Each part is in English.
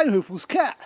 I'm Huples Cat.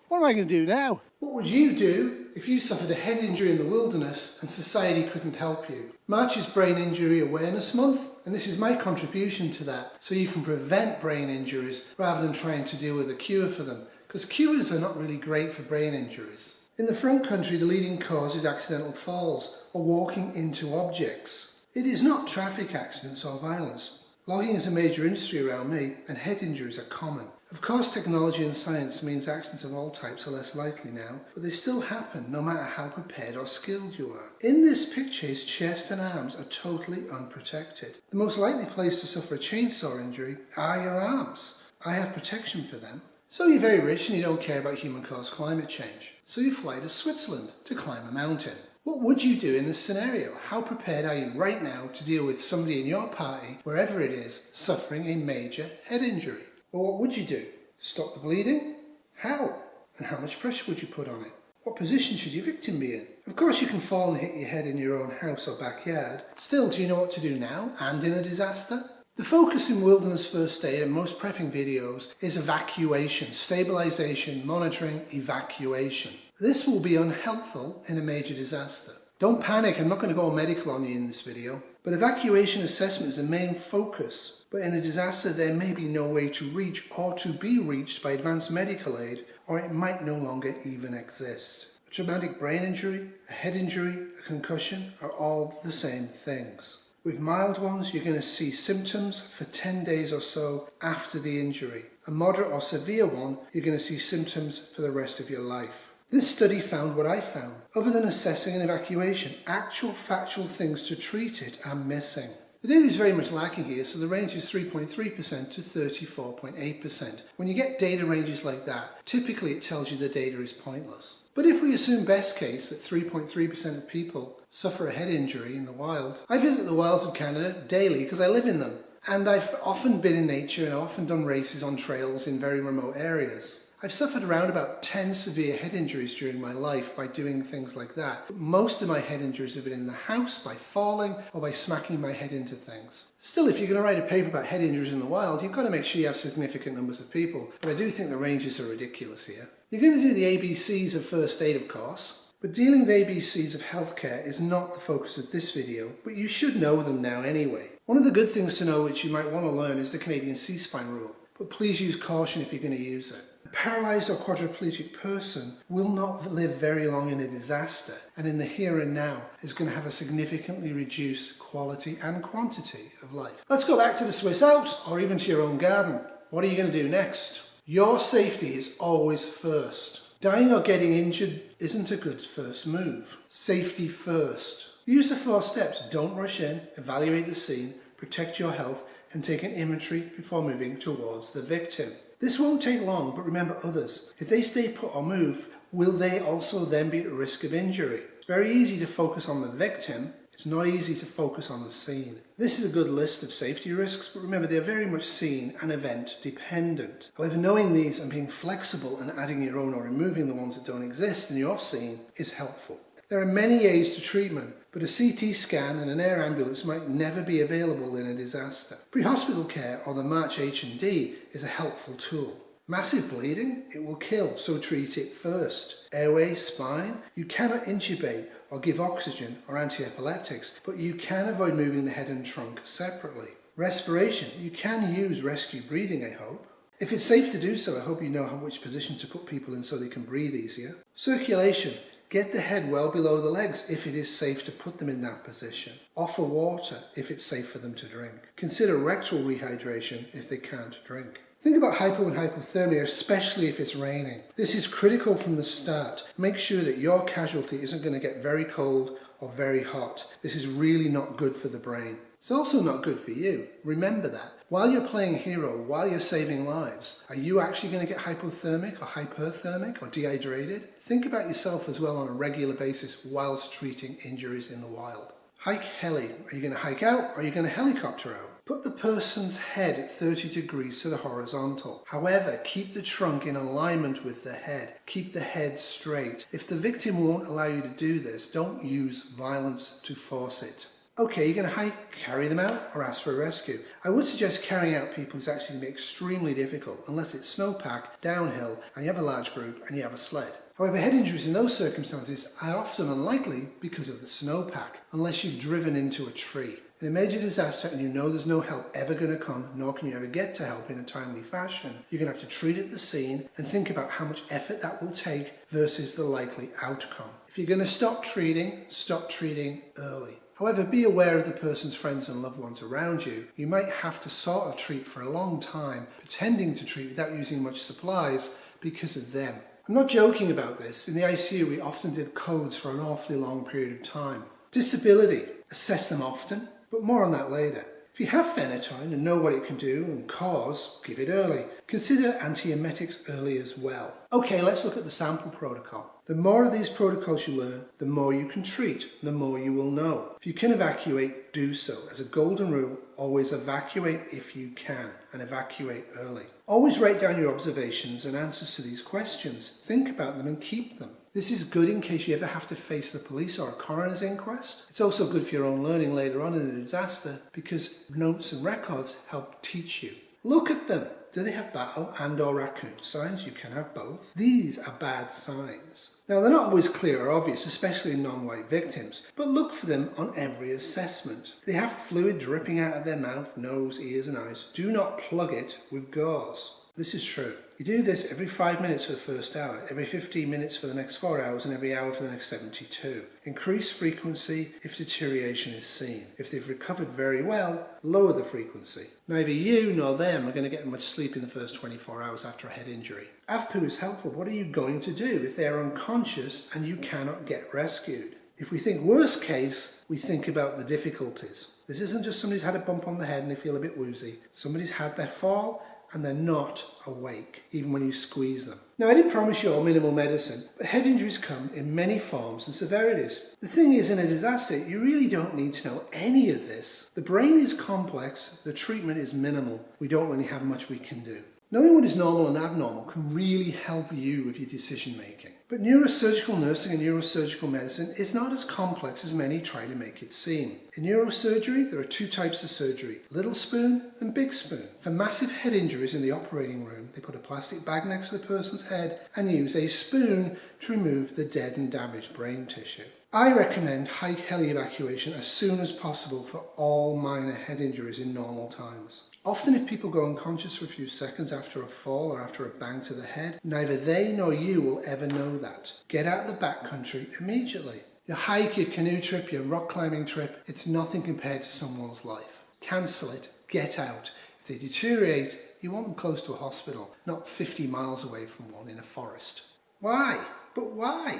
What am I going to do now? What would you do if you suffered a head injury in the wilderness and society couldn't help you? March is Brain Injury Awareness Month, and this is my contribution to that, so you can prevent brain injuries rather than trying to deal with a cure for them, because cures are not really great for brain injuries. In the front country, the leading cause is accidental falls or walking into objects. It is not traffic accidents or violence. Logging is a major industry around me, and head injuries are common. Of course, technology and science means accidents of all types are less likely now, but they still happen no matter how prepared or skilled you are. In this picture, his chest and arms are totally unprotected. The most likely place to suffer a chainsaw injury are your arms. I have protection for them. So you're very rich and you don't care about human-caused climate change. So you fly to Switzerland to climb a mountain. What would you do in this scenario? How prepared are you right now to deal with somebody in your party, wherever it is, suffering a major head injury? Well, what would you do? Stop the bleeding? How? And how much pressure would you put on it? What position should your victim be in? Of course you can fall and hit your head in your own house or backyard. Still, do you know what to do now and in a disaster? The focus in wilderness first aid and most prepping videos is evacuation, stabilization, monitoring, evacuation. This will be unhelpful in a major disaster. Don't panic, I'm not going to go medical on you in this video, but evacuation assessment is the main focus. But in a disaster there may be no way to reach or to be reached by advanced medical aid, or it might no longer even exist. A traumatic brain injury, a head injury, a concussion are all the same things. With mild ones, you're going to see symptoms for 10 days or so after the injury. A moderate or severe one, you're going to see symptoms for the rest of your life. This study found what I found. Other than assessing an evacuation, actual factual things to treat it are missing. The data is very much lacking here, so the range is 3.3% to 34.8%. When you get data ranges like that, typically it tells you the data is pointless. But if we assume best case that 3.3% of people suffer a head injury in the wild, I visit the wilds of Canada daily because I live in them. And I've often been in nature and often done races on trails in very remote areas. I've suffered around about 10 severe head injuries during my life by doing things like that. But most of my head injuries have been in the house, by falling, or by smacking my head into things. Still, if you're going to write a paper about head injuries in the wild, you've got to make sure you have significant numbers of people. But I do think the ranges are ridiculous here. You're going to do the ABCs of first aid, of course. But dealing with ABCs of healthcare is not the focus of this video, but you should know them now anyway. One of the good things to know which you might want to learn is the Canadian C-spine rule. But please use caution if you're going to use it. A paralysed or quadriplegic person will not live very long in a disaster, and in the here and now is going to have a significantly reduced quality and quantity of life. Let's go back to the Swiss Alps or even to your own garden. What are you going to do next? Your safety is always first. Dying or getting injured isn't a good first move. Safety first. Use the 4 steps. Don't rush in, evaluate the scene, protect your health, and take an inventory before moving towards the victim. This won't take long, but remember others. If they stay put or move, will they also then be at risk of injury? It's very easy to focus on the victim. It's not easy to focus on the scene. This is a good list of safety risks, but remember they're very much scene and event dependent. However, knowing these and being flexible and adding your own or removing the ones that don't exist in your scene is helpful. There are many aids to treatment, but a CT scan and an air ambulance might never be available in a disaster. Pre-hospital care or the March H&D is a helpful tool. Massive bleeding? It will kill, so treat it first. Airway, spine? You cannot intubate or give oxygen or anti-epileptics, but you can avoid moving the head and trunk separately. Respiration? You can use rescue breathing, I hope. If it's safe to do so, I hope you know which position to put people in so they can breathe easier. Circulation? Get the head well below the legs if it is safe to put them in that position. Offer water if it's safe for them to drink. Consider rectal rehydration if they can't drink. Think about hypo and hypothermia, especially if it's raining. This is critical from the start. Make sure that your casualty isn't going to get very cold or very hot. This is really not good for the brain. It's also not good for you. Remember that. While you're playing hero, while you're saving lives, are you actually going to get hypothermic or hyperthermic or dehydrated? Think about yourself as well on a regular basis whilst treating injuries in the wild. Hike heli. Are you going to hike out or are you going to helicopter out? Put the person's head at 30 degrees to the horizontal. However, keep the trunk in alignment with the head. Keep the head straight. If the victim won't allow you to do this, don't use violence to force it. Okay, you're going to hike, carry them out, or ask for a rescue. I would suggest carrying out people is actually going to be extremely difficult unless it's snowpack, downhill, and you have a large group and you have a sled. However, head injuries in those circumstances are often unlikely because of the snowpack, unless you've driven into a tree. In a major disaster and you know there's no help ever going to come, nor can you ever get to help in a timely fashion, you're going to have to treat at the scene and think about how much effort that will take versus the likely outcome. If you're going to stop treating early. However, be aware of the person's friends and loved ones around you. You might have to sort of treat for a long time, pretending to treat without using much supplies because of them. I'm not joking about this. In the ICU, we often did codes for an awfully long period of time. Disability, assess them often, but more on that later. If you have phenytoin and know what it can do and cause, give it early. Consider antiemetics early as well. Okay, let's look at the sample protocol. The more of these protocols you learn, the more you can treat, the more you will know. If you can evacuate, do so. As a golden rule, always evacuate if you can, and evacuate early. Always write down your observations and answers to these questions. Think about them and keep them. This is good in case you ever have to face the police or a coroner's inquest. It's also good for your own learning later on in a disaster because notes and records help teach you. Look at them. Do they have battle and/or raccoon signs? You can have both. These are bad signs. Now, they're not always clear or obvious, especially in non-white victims, but look for them on every assessment. If they have fluid dripping out of their mouth, nose, ears and eyes, do not plug it with gauze. This is true. You do this every 5 minutes for the first hour, every 15 minutes for the next 4 hours, and every hour for the next 72. Increase frequency if deterioration is seen. If they've recovered very well, lower the frequency. Neither you nor them are going to get much sleep in the first 24 hours after a head injury. AVPU is helpful. What are you going to do if they are unconscious and you cannot get rescued? If we think worst case, we think about the difficulties. This isn't just somebody's had a bump on the head and they feel a bit woozy. Somebody's had their fall and they're not awake, even when you squeeze them. Now, I did promise you all minimal medicine, but head injuries come in many forms and severities. The thing is, in a disaster, you really don't need to know any of this. The brain is complex, the treatment is minimal. We don't really have much we can do. Knowing what is normal and abnormal can really help you with your decision making. But neurosurgical nursing and neurosurgical medicine is not as complex as many try to make it seem. In neurosurgery, there are two types of surgery, little spoon and big spoon. For massive head injuries in the operating room, they put a plastic bag next to the person's head and use a spoon to remove the dead and damaged brain tissue. I recommend high heli evacuation as soon as possible for all minor head injuries in normal times. Often if people go unconscious for a few seconds after a fall or after a bang to the head, neither they nor you will ever know that. Get out of the backcountry immediately. Your hike, your canoe trip, your rock climbing trip, it's nothing compared to someone's life. Cancel it. Get out. If they deteriorate, you want them close to a hospital, not 50 miles away from one in a forest. Why? But why?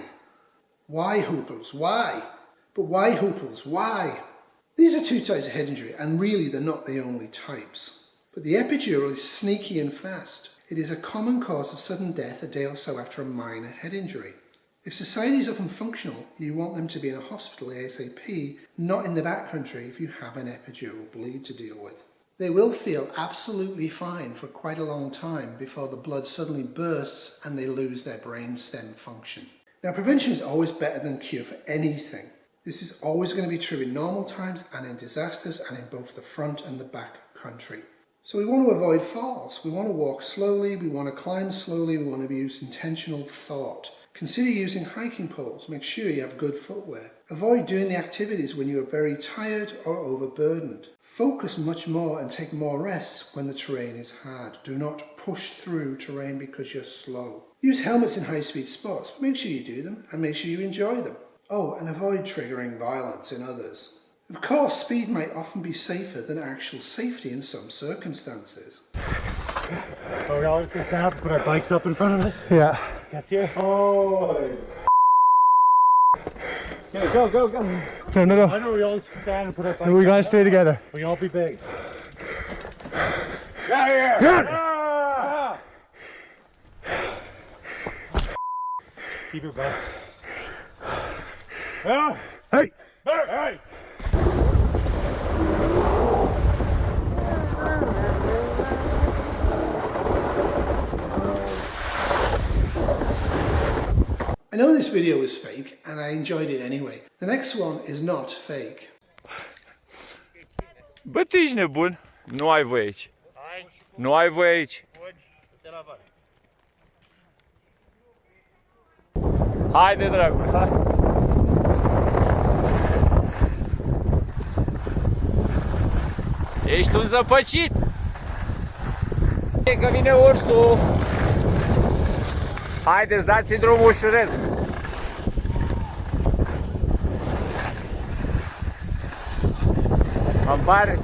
Why, Huples? Why? But why, Huples? Why? These are two types of head injury, and really they're not the only types. But the epidural is sneaky and fast. It is a common cause of sudden death a day or so after a minor head injury. If society is up and functional, you want them to be in a hospital ASAP, not in the backcountry if you have an epidural bleed to deal with. They will feel absolutely fine for quite a long time before the blood suddenly bursts and they lose their brain stem function. Now, prevention is always better than cure for anything. This is always going to be true in normal times and in disasters and in both the front and the back country. So we want to avoid falls. We want to walk slowly, we want to climb slowly, we want to use intentional thought. Consider using hiking poles. Make sure you have good footwear. Avoid doing the activities when you are very tired or overburdened. Focus much more and take more rests when the terrain is hard. Do not push through terrain because you're slow. Use helmets in high-speed sports. Make sure you do them and make sure you enjoy them. Oh, and avoid triggering violence in others. Of course, speed might often be safer than actual safety in some circumstances. So we all just stand up and put our bikes up in front of us? Yeah. Gets here. Oh! Okay, go. No. Why don't we all stand and put our bikes We up? gotta stay together. We all be big. Get out of here! Good! Keep your breath. Hey! Hey! I know this video was fake and I enjoyed it anyway. The next one is not fake. Bă, tu ești nebun? Nu ai voie aici. Nu ai voie aici. Haide, dragul, hai. Ești un zăpăcit. E că vine ursul. Haideți, dați-i drumul ușurel. Îmi pare.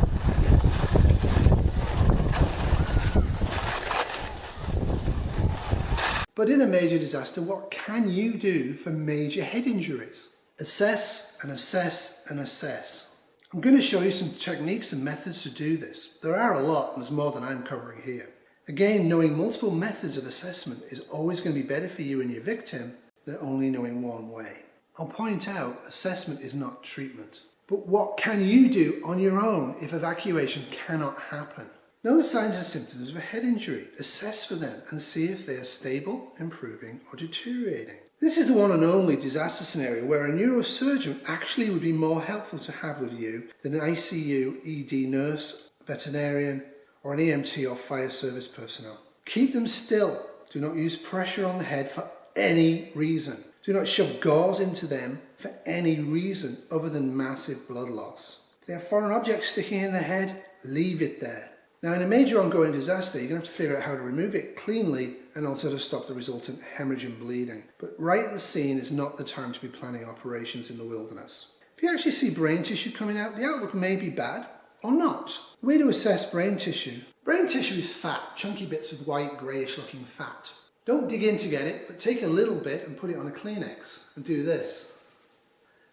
But in a major disaster, what can you do for major head injuries? Assess and assess and assess. I'm going to show you some techniques and methods to do this. There are a lot, and there's more than I'm covering here. Again, knowing multiple methods of assessment is always going to be better for you and your victim than only knowing one way. I'll point out, assessment is not treatment. But what can you do on your own if evacuation cannot happen? Know the signs and symptoms of a head injury, assess for them and see if they are stable, improving or deteriorating. This is the one and only disaster scenario where a neurosurgeon actually would be more helpful to have with you than an ICU, ED nurse, veterinarian or an EMT or fire service personnel. Keep them still. Do not use pressure on the head for any reason. Do not shove gauze into them for any reason other than massive blood loss. If they have foreign objects sticking in their head, leave it there. Now, in a major ongoing disaster, you're going to have to figure out how to remove it cleanly and also to stop the resultant hemorrhage and bleeding. But right at the scene is not the time to be planning operations in the wilderness. If you actually see brain tissue coming out, the outlook may be bad or not. The way to assess brain tissue is fat, chunky bits of white, greyish looking fat. Don't dig in to get it, but take a little bit and put it on a Kleenex and do this.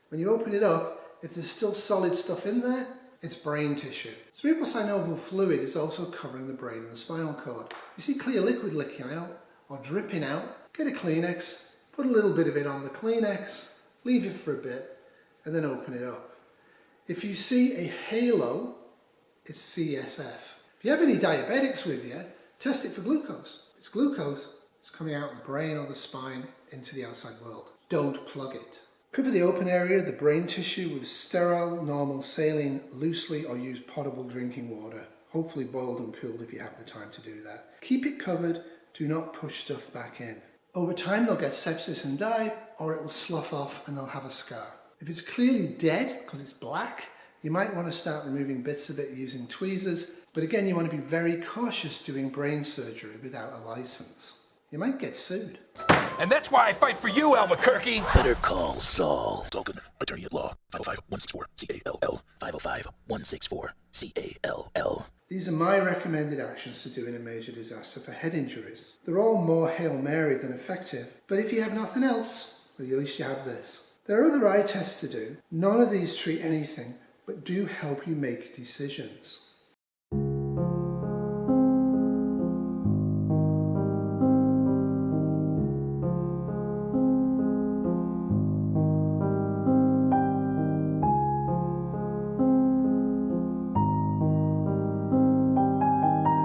When you open it up, if there's still solid stuff in there, it's brain tissue. Cerebral synovial fluid is also covering the brain and the spinal cord. You see clear liquid leaking out or dripping out, get a Kleenex, put a little bit of it on the Kleenex, leave it for a bit, and then open it up. If you see a halo, it's CSF. If you have any diabetics with you, test it for glucose. If it's glucose, it's coming out of the brain or the spine into the outside world. Don't plug it. Cover the open area of the brain tissue with sterile, normal saline loosely or use potable drinking water, hopefully boiled and cooled if you have the time to do that. Keep it covered, do not push stuff back in. Over time they'll get sepsis and die, or it will slough off and they'll have a scar. If it's clearly dead because it's black, you might want to start removing bits of it using tweezers, but again you want to be very cautious doing brain surgery without a license. You might get sued. And that's why I fight for you, Albuquerque. Better call Saul. Dalton, attorney at law. 505-164-CALL. 505-164-CALL. These are my recommended actions to do in a major disaster for head injuries. They're all more Hail Mary than effective, but if you have nothing else, well, at least you have this. There are other eye tests to do. None of these treat anything, but do help you make decisions.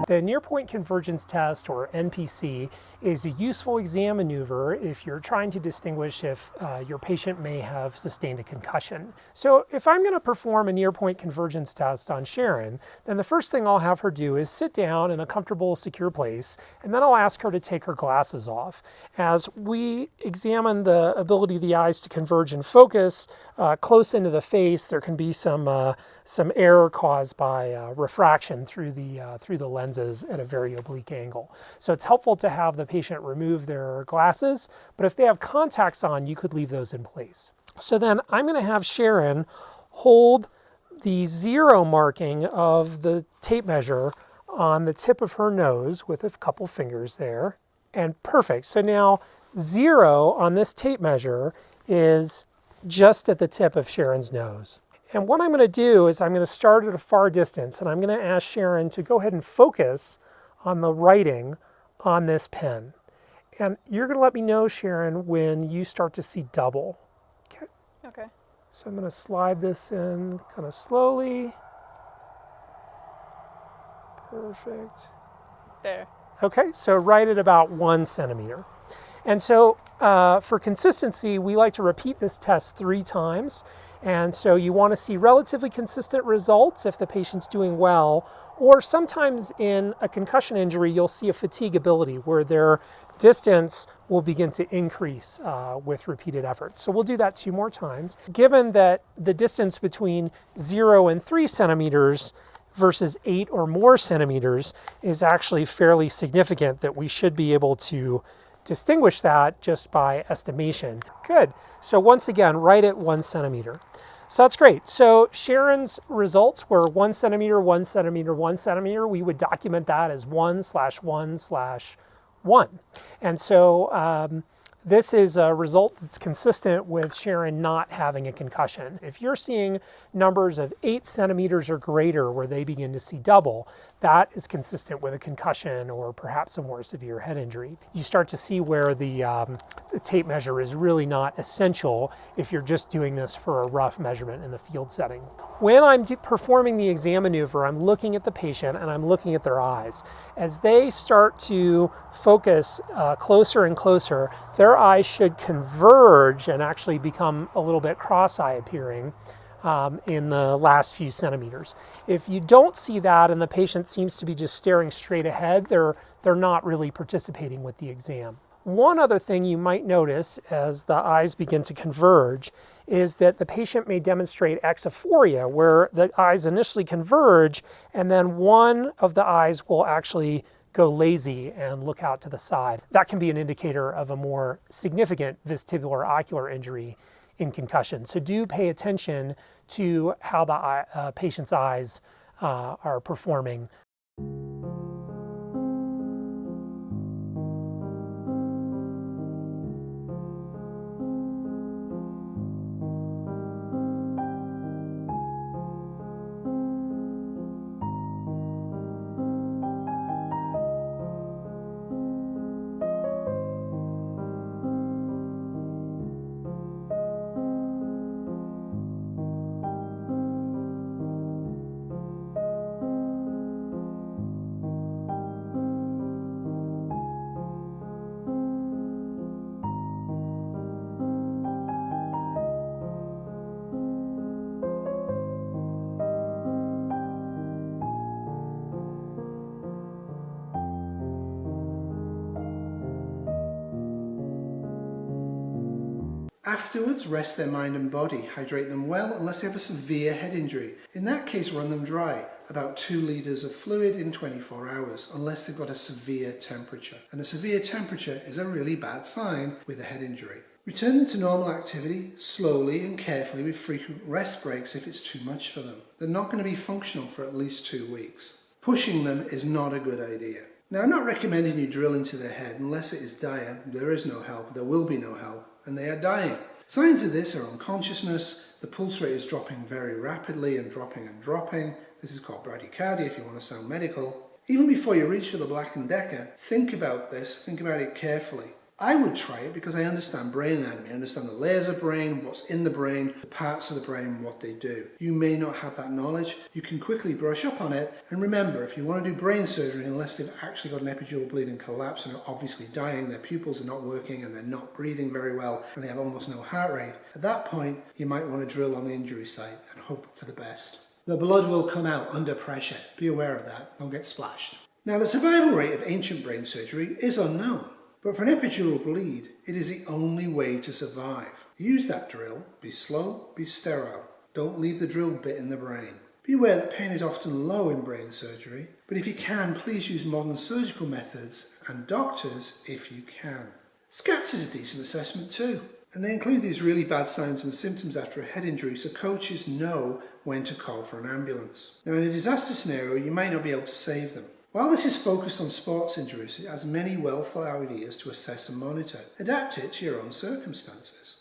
The near-point convergence test, or NPC, is a useful exam maneuver if you're trying to distinguish if your patient may have sustained a concussion. So if I'm going to perform a near-point convergence test on Sharon, then the first thing I'll have her do is sit down in a comfortable, secure place, and then I'll ask her to take her glasses off. As we examine the ability of the eyes to converge and focus close into the face, there can be some error caused by refraction through the lenses at a very oblique angle. So it's helpful to have the patient remove their glasses, but if they have contacts on, you could leave those in place. So then I'm going to have Sharon hold the 0 marking of the tape measure on the tip of her nose with a couple fingers there. And perfect. So now 0 on this tape measure is just at the tip of Sharon's nose. And what I'm going to do is I'm going to start at a far distance, and I'm going to ask Sharon to go ahead and focus on the writing on this pen. And you're going to let me know, Sharon, when you start to see double. Okay. Okay. So I'm going to slide this in kind of slowly. Perfect. There. Okay, so right at about 1 centimeter. And so for consistency, we like to repeat this test 3 times. And so you want to see relatively consistent results if the patient's doing well, or sometimes in a concussion injury, you'll see a fatigability where their distance will begin to increase with repeated effort. So we'll do that 2 more times. Given that the distance between 0 and 3 centimeters versus 8 or more centimeters is actually fairly significant, that we should be able to distinguish that just by estimation. Good. So once again, right at 1 centimeter. So that's great. So Sharon's results were 1 centimeter, 1 centimeter, 1 centimeter. We would document that as 1/1/1. And so this is a result that's consistent with Sharon not having a concussion. If you're seeing numbers of 8 centimeters or greater where they begin to see double, that is consistent with a concussion or perhaps a more severe head injury. You start to see where the tape measure is really not essential if you're just doing this for a rough measurement in the field setting. When I'm performing the exam maneuver, I'm looking at the patient and I'm looking at their eyes. As they start to focus closer and closer, their eyes should converge and actually become a little bit cross-eye appearing in the last few centimeters. If you don't see that and the patient seems to be just staring straight ahead, they're not really participating with the exam. One other thing you might notice as the eyes begin to converge is that the patient may demonstrate exophoria, where the eyes initially converge and then one of the eyes will actually go lazy and look out to the side. That can be an indicator of a more significant vestibular ocular injury in concussion. So do pay attention to how the patient's eyes are performing. Afterwards, rest their mind and body, hydrate them well unless they have a severe head injury. In that case, run them dry, about 2 litres of fluid in 24 hours, unless they've got a severe temperature. And a severe temperature is a really bad sign with a head injury. Return them to normal activity, slowly and carefully with frequent rest breaks if it's too much for them. They're not going to be functional for at least 2 weeks. Pushing them is not a good idea. Now, I'm not recommending you drill into their head unless it is dire, there is no help, there will be no help, and they are dying. Signs of this are unconsciousness, the pulse rate is dropping very rapidly and dropping and dropping. This is called bradycardia if you want to sound medical. Even before you reach for the Black & Decker, think about this, think about it carefully. I would try it because I understand brain anatomy, I understand the layers of brain, what's in the brain, the parts of the brain, what they do. You may not have that knowledge, you can quickly brush up on it, and remember, if you want to do brain surgery, unless they've actually got an epidural bleed and collapse and are obviously dying, their pupils are not working and they're not breathing very well and they have almost no heart rate, at that point you might want to drill on the injury site and hope for the best. The blood will come out under pressure, be aware of that, don't get splashed. Now, the survival rate of ancient brain surgery is unknown. But for an epidural bleed, it is the only way to survive. Use that drill, be slow, be sterile. Don't leave the drill bit in the brain. Be aware that pain is often low in brain surgery, but if you can, please use modern surgical methods and doctors if you can. SCATS is a decent assessment too, and they include these really bad signs and symptoms after a head injury so coaches know when to call for an ambulance. Now, in a disaster scenario, you may not be able to save them. While this is focused on sports injuries, it has many well thought out ideas to assess and monitor. Adapt it to your own circumstances.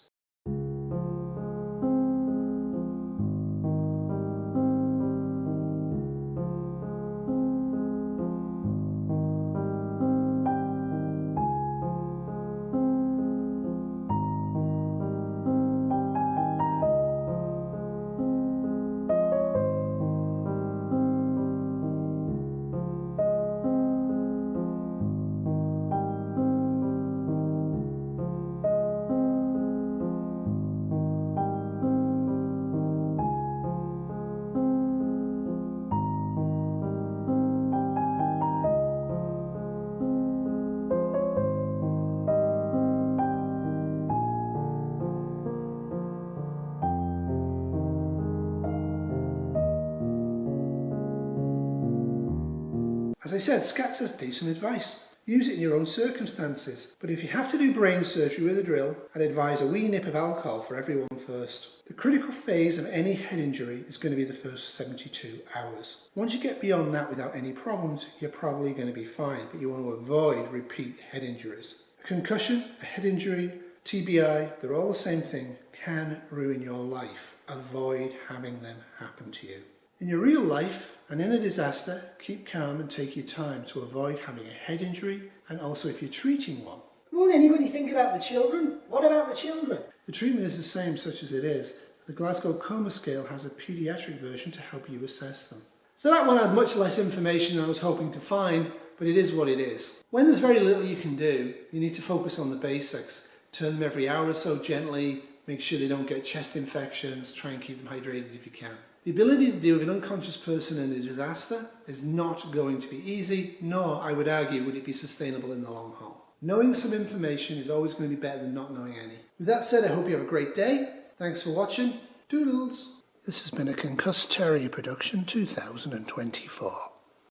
As I said, SCAT's has decent advice. Use it in your own circumstances, but if you have to do brain surgery with a drill, I'd advise a wee nip of alcohol for everyone first. The critical phase of any head injury is going to be the first 72 hours. Once you get beyond that without any problems, you're probably going to be fine, but you want to avoid repeat head injuries. A concussion, a head injury, TBI, they're all the same thing, can ruin your life. Avoid having them happen to you. In your real life and in a disaster, keep calm and take your time to avoid having a head injury, and also if you're treating one. Won't anybody think about the children? What about the children? The treatment is the same such as it is. The Glasgow Coma Scale has a paediatric version to help you assess them. So that one had much less information than I was hoping to find, but it is what it is. When there's very little you can do, you need to focus on the basics. Turn them every hour or so gently, make sure they don't get chest infections, try and keep them hydrated if you can. The ability to deal with an unconscious person in a disaster is not going to be easy, nor, I would argue, would it be sustainable in the long haul. Knowing some information is always going to be better than not knowing any. With that said, I hope you have a great day. Thanks for watching. Doodles. This has been a Concussed Terrier production 2024.